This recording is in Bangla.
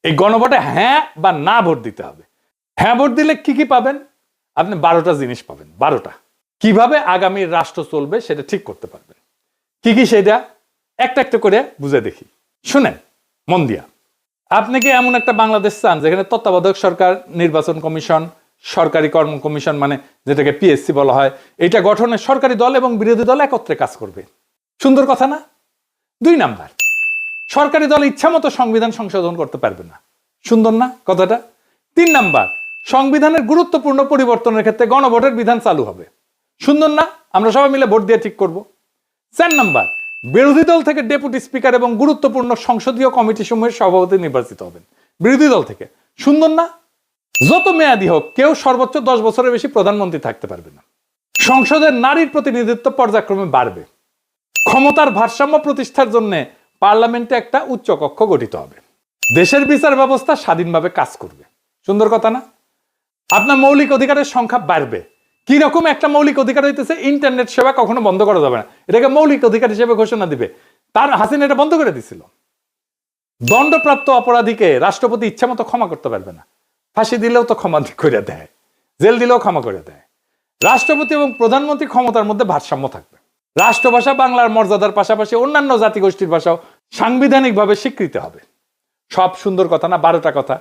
এই গণভোটে হ্যাঁ বা না ভোট দিতে হবে। হ্যাঁ ভোট দিলে কি কি পাবেন? আপনি 12টা জিনিস পাবেন। 12টা কিভাবে আগামী রাষ্ট্র চলবে সেটা ঠিক করতে পারবেন। কি কি সেটা একটা একটা করে বুঝে দেখি, শুনেন মন দিয়া। আপনি কি এমন একটা বাংলাদেশ চান যেখানে তত্ত্বাবধায়ক সরকার, নির্বাচন কমিশন, সরকারি কর্ম কমিশন মানে যেটাকে পিএসসি বলা হয়, এটা গঠনে সরকারি দল এবং বিরোধী দল একত্রে কাজ করবে? সুন্দর কথা না? 2 নাম্বার, সরকারি দল ইচ্ছা মতো সংবিধান সংশোধন করতে পারবে না। সুন্দর না কথাটা? 3 নাম্বার, সংবিধানের গুরুত্বপূর্ণ পরিবর্তনের ক্ষেত্রে গণভোটের বিধান চালু হবে। সুন্দর না? আমরা সবাই মিলে ভোট দিয়ে ঠিক করব। 4 নাম্বার, বিরোধী দল থেকে ডেপুটি স্পিকার এবং গুরুত্বপূর্ণ সংসদীয় কমিটি সমূহের সভাপতি নির্বাচিত হবেন বিরোধী দল থেকে। সুন্দর না? যত মেয়াদী হোক কেউ সর্বোচ্চ 10 বছরের বেশি প্রধানমন্ত্রী থাকতে পারবে না। সংসদের নারীর প্রতিনিধিত্ব পর্যায়ক্রমে বাড়বে। ক্ষমতার ভারসাম্য প্রতিষ্ঠার জন্য পার্লামেন্টে একটা উচ্চ কক্ষ গঠিত হবে। দেশের বিচার ব্যবস্থা স্বাধীনভাবে কাজ করবে। সুন্দর কথা না? আপনার মৌলিক অধিকারের সংখ্যা বাড়বে। কি রকম একটা মৌলিক অধিকার হইতেছে ইন্টারনেট সেবা কখনো বন্ধ করা যাবে না, এটাকে মৌলিক অধিকার হিসেবে ঘোষণা দিবে। তার হাসিনা এটা বন্ধ করে দিছিল। দণ্ডপ্রাপ্ত অপরাধীকে রাষ্ট্রপতি ইচ্ছা মতো ক্ষমা করতে পারবে না। ফাঁসি দিলেও তো ক্ষমা করে দেয়, জেল দিলেও ক্ষমা করে দেয়। রাষ্ট্রপতি এবং প্রধানমন্ত্রী ক্ষমতার মধ্যে ভারসাম্য থাকবে। রাষ্ট্রভাষা বাংলার মর্যাদার পাশাপাশি অন্যান্য জাতিগোষ্ঠীর ভাষাও সাংবিধানিকভাবে স্বীকৃত হবে। সব সুন্দর কথা না? 12টা কথা।